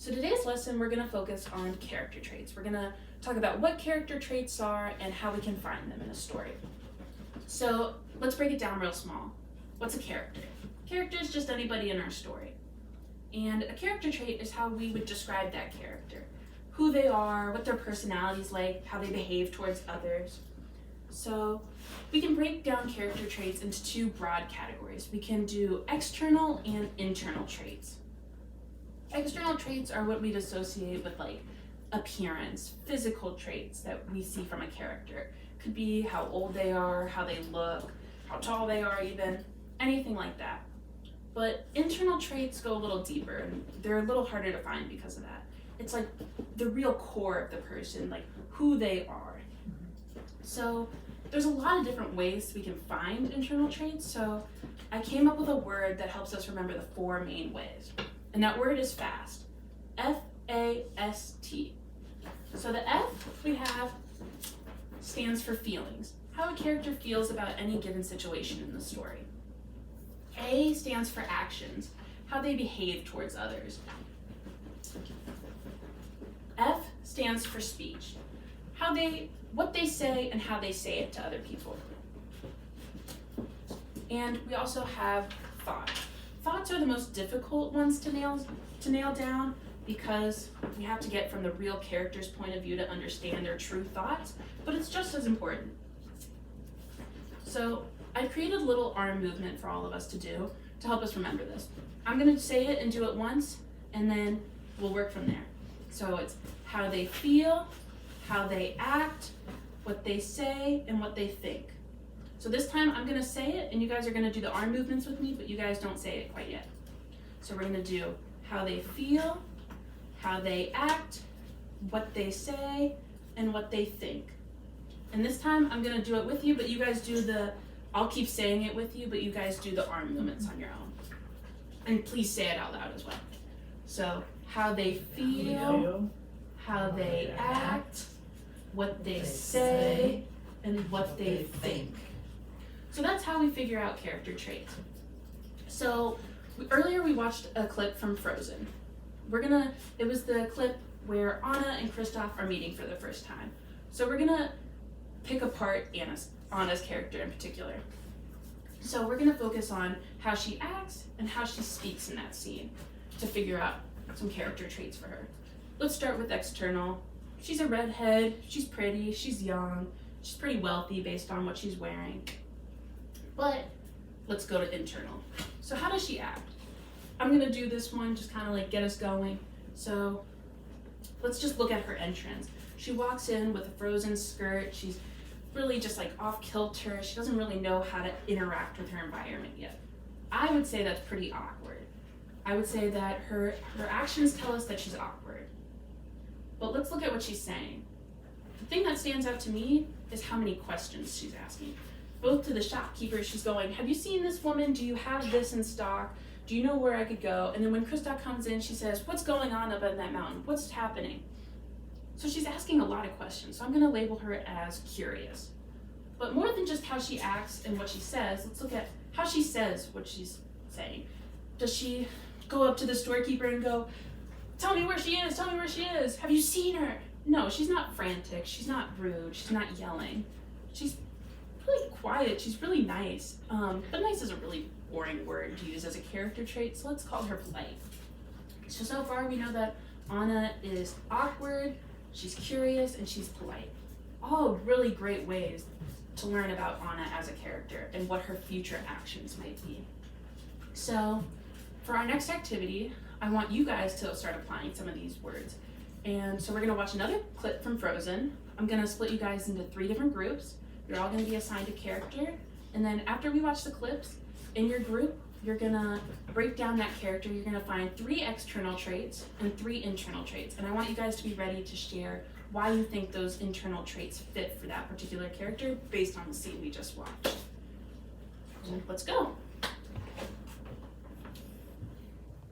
So today's lesson, we're going to focus on character traits. We're going to talk about what character traits are and how we can find them in a story. So let's break it down real small. What's a character? Character is just anybody in our story. And a character trait is how we would describe that character. Who they are, what their personality's like, how they behave towards others. So we can break down character traits into two broad categories. We can do external and internal traits. External traits are what we'd associate with like appearance, physical traits that we see from a character. Could be how old they are, how they look, how tall they are even, anything like that. But internal traits go a little deeper and they're a little harder to find because of that. It's like the real core of the person, like who they are. So there's a lot of different ways we can find internal traits. So I came up with a word that helps us remember the four main ways. And that word is fast. F-A-S-T. So the F we have stands for feelings. How a character feels about any given situation in the story. A stands for actions. How they behave towards others. F stands for speech. What they say and how they say it to other people. And we also have thought. Thoughts are the most difficult ones to nail down because we have to get from the real character's point of view to understand their true thoughts, but it's just as important. So I created a little arm movement for all of us to do to help us remember this. I'm going to say it and do it once, and then we'll work from there. So it's how they feel, how they act, what they say, and what they think. So this time I'm going to say it, and you guys are going to do the arm movements with me, but you guys don't say it quite yet. So we're going to do how they feel, how they act, what they say, and what they think. And this time I'm going to do it with you, but you guys do I'll keep saying it with you, but you guys do the arm movements on your own. And please say it out loud as well. So how they feel, how they act, what they say, and what they think. So that's how we figure out character traits. So earlier we watched a clip from Frozen. It was the clip where Anna and Kristoff are meeting for the first time. So we're gonna pick apart Anna's character in particular. So we're gonna focus on how she acts and how she speaks in that scene to figure out some character traits for her. Let's start with external. She's a redhead, she's pretty, she's young, she's pretty wealthy based on what she's wearing. But let's go to internal. So how does she act? I'm gonna do this one, just kind of like get us going. So let's just look at her entrance. She walks in with a Frozen skirt. She's really just like off kilter. She doesn't really know how to interact with her environment yet. I would say that's pretty awkward. I would say that her actions tell us that she's awkward. But let's look at what she's saying. The thing that stands out to me is how many questions she's asking. Both to the shopkeeper, she's going, have you seen this woman? Do you have this in stock? Do you know where I could go? And then when Kristoff comes in, she says, what's going on up in that mountain? What's happening? So she's asking a lot of questions. So I'm gonna label her as curious. But more than just how she acts and what she says, let's look at how she says what she's saying. Does she go up to the storekeeper and go, tell me where she is, tell me where she is. Have you seen her? No, she's not frantic. She's not rude. She's not yelling. She's really quiet. She's really nice. But nice is a really boring word to use as a character trait, so let's call her polite. So far we know that Anna is awkward, she's curious, and she's polite. All really great ways to learn about Anna as a character and what her future actions might be. So for our next activity, I want you guys to start applying some of these words. And so we're gonna watch another clip from Frozen. I'm gonna split you guys into 3 different groups. You're all gonna be assigned a character. And then after we watch the clips, in your group, you're gonna break down that character. You're gonna find 3 external traits and 3 internal traits. And I want you guys to be ready to share why you think those internal traits fit for that particular character based on the scene we just watched. Let's go.